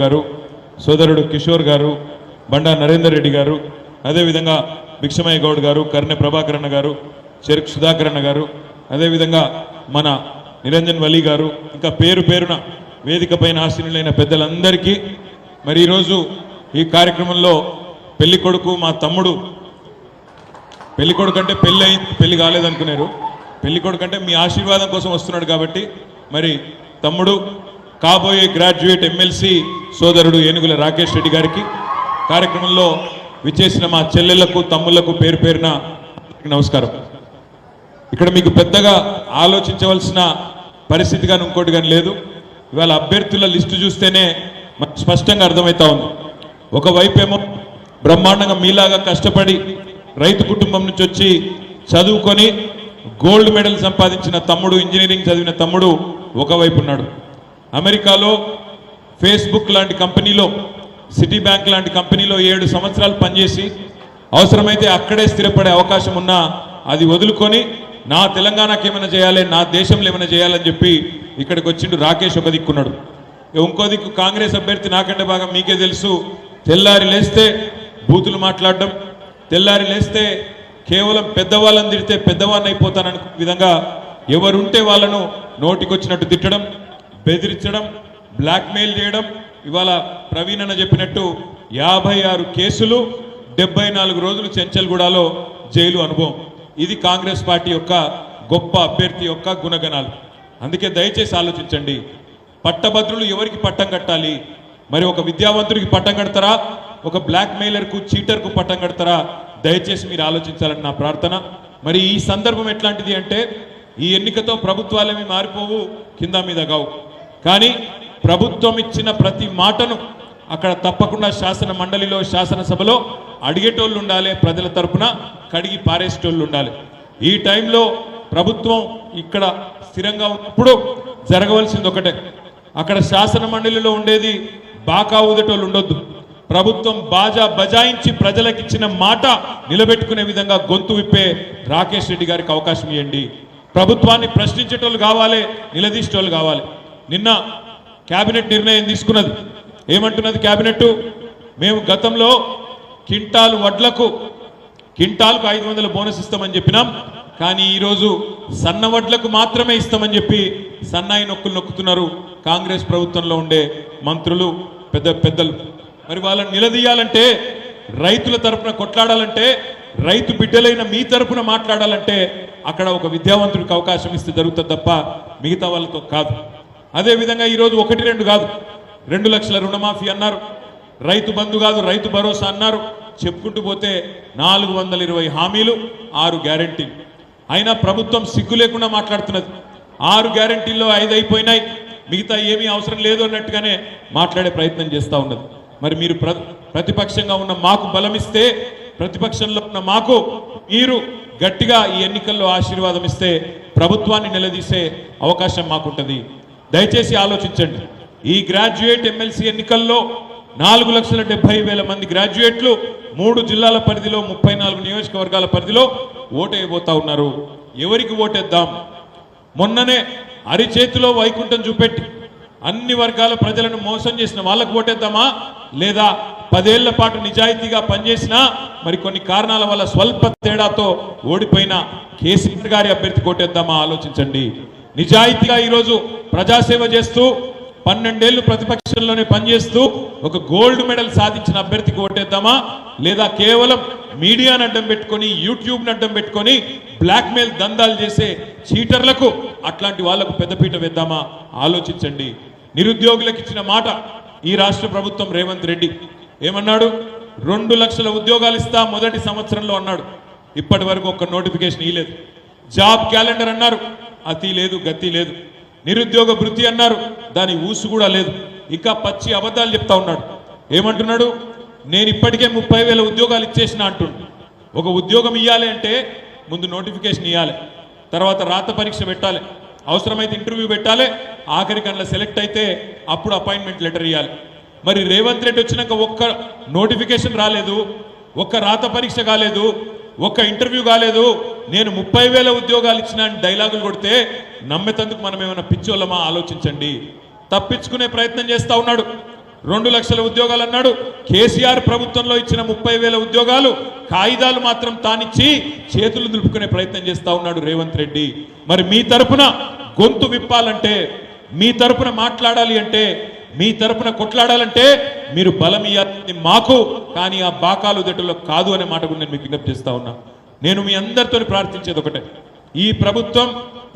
గారు, సోదరుడు కిషోర్ గారు, బండా నరేందర్ రెడ్డి గారు, అదేవిధంగా భిక్షమయ్య గౌడ్ గారు, కర్నె ప్రభాకరణ గారు, చెరుకు సుధాకరణ గారు, అదేవిధంగా మన నిరంజన్ వలీ గారు, ఇంకా పేరు పేరున వేదిక పైన ఆశీనులైన పెద్దలందరికీ మరి ఈరోజు ఈ కార్యక్రమంలో పెళ్లి కొడుకు మా తమ్ముడు, పెళ్లి కొడుకు అంటే పెళ్లి కాలేదనుకున్నారు, పెళ్లి కొడుకు అంటే మీ ఆశీర్వాదం కోసం వస్తున్నాడు కాబట్టి మరి తమ్ముడు కాబోయే గ్రాడ్యుయేట్ ఎమ్మెల్సీ సోదరుడు ఏనుగుల రాకేష్ రెడ్డి గారికి, కార్యక్రమంలో విచ్చేసిన మా చెల్లెళ్లకు తమ్ముళ్లకు పేరు పేరున నమస్కారం. ఇక్కడ మీకు పెద్దగా ఆలోచించవలసిన పరిస్థితి కానీ ఇంకోటి కానీ లేదు. ఇవాళ అభ్యర్థుల లిస్టు చూస్తేనే స్పష్టంగా అర్థమవుతా ఉంది. ఒకవైపేమో బ్రహ్మాండంగా మీలాగా కష్టపడి రైతు కుటుంబం నుంచి వచ్చి చదువుకొని గోల్డ్ మెడల్ సంపాదించిన తమ్ముడు, ఇంజనీరింగ్ చదివిన తమ్ముడు ఒకవైపు ఉన్నాడు. అమెరికాలో ఫేస్బుక్ లాంటి కంపెనీలో, సిటీ బ్యాంక్ లాంటి కంపెనీలో 7 సంవత్సరాలు పనిచేసి అవసరమైతే అక్కడే స్థిరపడే అవకాశం ఉన్నా అది వదులుకొని నా తెలంగాణకి ఏమైనా చేయాలి, నా దేశంలో ఏమైనా చేయాలని చెప్పి ఇక్కడికి వచ్చిండు రాకేష్. ఒక దిక్కున్నాడు, ఇంకో దిక్కు కాంగ్రెస్ అభ్యర్థి నాకంటే బాగా మీకే తెలుసు. తెల్లారి లేస్తే బూతులు మాట్లాడడం, తెల్లారి లేస్తే కేవలం పెద్దవాళ్ళని తిడితే పెద్దవాడిని అయిపోతానని విధంగా ఎవరుంటే వాళ్ళను నోటికొచ్చినట్టు తిట్టడం, బెదిరించడం, బ్లాక్మెయిల్ చేయడం. ఇవాళ ప్రవీణ్ అన్న చెప్పినట్టు 56 కేసులు, 74 రోజులు చెంచల్గూడలో జైలు అనుభవం. ఇది కాంగ్రెస్ పార్టీ యొక్క గొప్ప అభ్యర్థి యొక్క గుణగణాలు. అందుకే దయచేసి ఆలోచించండి, పట్టభద్రులు ఎవరికి పట్టం కట్టాలి? మరి ఒక విద్యావంతుడికి పట్టం కడతారా, ఒక బ్లాక్మెయిలర్కు, చీటర్కు పట్టం కడతారా? దయచేసి మీరు ఆలోచించాలని నా ప్రార్థన. మరి ఈ సందర్భం ఎట్లాంటిది అంటే, ఈ ఎన్నికతో ప్రభుత్వాలేమి మారిపోవు, కింద మీద కావు. కానీ ప్రభుత్వం ఇచ్చిన ప్రతి మాటను అక్కడ తప్పకుండా శాసన మండలిలో, శాసనసభలో అడిగేటోళ్ళు ఉండాలి, ప్రజల తరపున కడిగి పారేసేటోళ్ళు ఉండాలి. ఈ టైంలో ప్రభుత్వం ఇక్కడ స్థిరంగా ఉన్నప్పుడు జరగవలసింది ఒకటే, అక్కడ శాసన మండలిలో ఉండేది బాకా ఊదేటోళ్ళు ఉండొద్దు. ప్రభుత్వం బాజా బజాయించి ప్రజలకు ఇచ్చిన మాట నిలబెట్టుకునే విధంగా గొంతు విప్పే రాకేష్ రెడ్డి గారికి అవకాశం ఇవ్వండి. ప్రభుత్వాన్ని ప్రశ్నించేటోళ్ళు కావాలి, నిలదీసేటోళ్ళు కావాలి. నిన్న కేబినెట్ నిర్ణయం తీసుకున్నది. ఏమంటున్నది కేబినెట్? మేము గతంలో క్వింటాలు వడ్లకు క్వింటాల్కు 500 బోనస్ ఇస్తామని చెప్పినాం, కానీ ఈరోజు సన్న వడ్లకు మాత్రమే ఇస్తామని చెప్పి సన్నాయి నొక్కులు నొక్కుతున్నారు కాంగ్రెస్ ప్రభుత్వంలో ఉండే మంత్రులు, పెద్దలు. మరి వాళ్ళని నిలదీయాలంటే, రైతుల తరపున కొట్లాడాలంటే, రైతు బిడ్డలైన మీ తరపున మాట్లాడాలంటే అక్కడ ఒక విద్యావంతుడికి అవకాశం ఇస్తే జరుగుతుంది తప్ప మిగతా వాళ్ళతో కాదు. అదేవిధంగా ఈరోజు 1-2 కాదు, 2 లక్షల రుణమాఫీ అన్నారు, రైతు బంధు కాదు రైతు భరోసా అన్నారు. చెప్పుకుంటూ పోతే 420 హామీలు, 6 గ్యారెంటీలు. అయినా ప్రభుత్వం సిగ్గు లేకుండా మాట్లాడుతున్నది. 6 గ్యారెంటీల్లో 5 అయిపోయినాయి, మిగతా ఏమీ అవసరం లేదు అన్నట్టుగానే మాట్లాడే ప్రయత్నం చేస్తూ ఉన్నది. మరి మీరు ప్రతిపక్షంగా ఉన్న మాకు బలమిస్తే, ప్రతిపక్షంలో ఉన్న మాకు మీరు గట్టిగా ఈ ఎన్నికల్లో ఆశీర్వాదం ఇస్తే ప్రభుత్వాన్ని నిలదీసే అవకాశం మాకుంటుంది. దయచేసి ఆలోచించండి. ఈ గ్రాడ్యుయేట్ ఎమ్మెల్సీ ఎన్నికల్లో 4,70,000 మంది గ్రాడ్యుయేట్లు 3 జిల్లాల పరిధిలో, 34 నియోజకవర్గాల పరిధిలో ఓటేయబోతా ఉన్నారు. ఎవరికి ఓటేద్దాం? మొన్ననే అరిచేతిలో వైకుంఠం చూపెట్టి అన్ని వర్గాల ప్రజలను మోసం చేసిన వాళ్ళకు ఓటేద్దామా, లేదా 10 ఏళ్ల పాటు నిజాయితీగా పనిచేసినా మరి కొన్ని కారణాల వల్ల స్వల్ప తేడాతో ఓడిపోయిన కేసీఆర్ గారి అభ్యర్థి ఓటేద్దామా? ఆలోచించండి. నిజాయితీగా ఈరోజు ప్రజాసేవ చేస్తూ 12 ఏళ్లు ప్రతిపక్షంలోనే పనిచేస్తూ ఒక గోల్డ్ మెడల్ సాధించిన అభ్యర్థికి ఓటేద్దామా, లేదా కేవలం మీడియాను అడ్డం పెట్టుకొని, యూట్యూబ్ని అడ్డం పెట్టుకొని బ్లాక్మెయిల్ దందాలు చేసే చీటర్లకు, అట్లాంటి వాళ్లకు పెద్దపీట వేద్దామా? ఆలోచించండి. నిరుద్యోగులకు ఇచ్చిన మాట ఈ రాష్ట్ర ప్రభుత్వం, రేవంత్ రెడ్డి ఏమన్నాడు? 2 లక్షల ఉద్యోగాలు ఇస్తా మొదటి సంవత్సరంలో అన్నాడు. ఇప్పటి వరకు ఒక్క నోటిఫికేషన్ ఇవ్వలేదు. జాబ్ క్యాలెండర్ అన్నారు, అతి లేదు గతి లేదు. నిరుద్యోగ భృతి అన్నారు, దాని ఊసు కూడా లేదు. ఇంకా పచ్చి అబద్ధాలు చెప్తా ఉన్నాడు. ఏమంటున్నాడు? నేను ఇప్పటికే 30,000 ఉద్యోగాలు ఇచ్చేసిన అంటుండు. ఒక ఉద్యోగం ఇవ్వాలి అంటే ముందు నోటిఫికేషన్ ఇవ్వాలి, తర్వాత రాత పరీక్ష పెట్టాలి, అవసరమైతే ఇంటర్వ్యూ పెట్టాలి, ఆఖరికి అందులో సెలెక్ట్ అయితే అప్పుడు అపాయింట్మెంట్ లెటర్ ఇవ్వాలి. మరి రేవంత్ రెడ్డి వచ్చినాక ఒక్క నోటిఫికేషన్ రాలేదు, ఒక్క రాత పరీక్ష కాలేదు, ఒక్క ఇంటర్వ్యూ కాలేదు. నేను 30,000 ఉద్యోగాలు ఇచ్చిన డైలాగులు కొడితే నమ్మేతందుకు మనం ఏమైనా పిచ్చోళ్ళమా? ఆలోచించండి. తప్పించుకునే ప్రయత్నం చేస్తా ఉన్నాడు. 2 లక్షల ఉద్యోగాలు అన్నాడు. కేసీఆర్ ప్రభుత్వంలో ఇచ్చిన 30,000 ఉద్యోగాలు కాగితాలు మాత్రం తానిచ్చి చేతులు దులుపుకునే ప్రయత్నం చేస్తా ఉన్నాడు రేవంత్ రెడ్డి. మరి మీ తరపున గొంతు విప్పాలంటే, మీ తరపున మాట్లాడాలి అంటే, మీ తరపున కొట్లాడాలంటే మీరు బలం ఇవ్వాలి మాకు, కానీ ఆ బాకాలు దట్టులో కాదు అనే మాట కూడా నేను మీకు విజ్ఞప్తి చేస్తా ఉన్నా. నేను మీ అందరితో ప్రార్థించేది ఒకటే, ఈ ప్రభుత్వం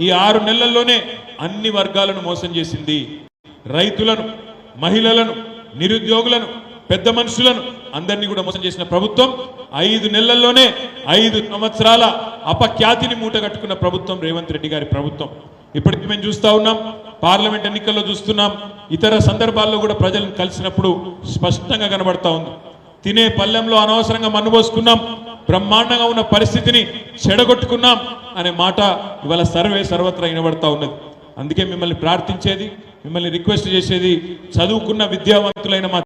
ఈ 6 నెలల్లోనే అన్ని వర్గాలను మోసం చేసింది. రైతులను, మహిళలను, నిరుద్యోగులను, పెద్ద మనుషులను అందరినీ కూడా మోసం చేసిన ప్రభుత్వం 5 నెలల్లోనే 5 సంవత్సరాల అపఖ్యాతిని మూటగట్టుకున్న ప్రభుత్వం రేవంత్ రెడ్డి గారి ప్రభుత్వం. ఇప్పటికీ మేము చూస్తా ఉన్నాం, పార్లమెంట్ ఎన్నికల్లో చూస్తున్నాం, ఇతర సందర్భాల్లో కూడా ప్రజలను కలిసినప్పుడు స్పష్టంగా కనబడతా ఉంది. తినే పల్లెంలో అనవసరంగా మన్ను పోసుకున్నాం, బ్రహ్మాండంగా ఉన్న పరిస్థితిని చెడగొట్టుకున్నాం అనే మాట ఇవాళ సర్వత్రా వినబడతా ఉన్నది. అందుకే మిమ్మల్ని ప్రార్థించేది, మిమ్మల్ని రిక్వెస్ట్ చేసేది, చదువుకున్న విద్యావంతులైన మా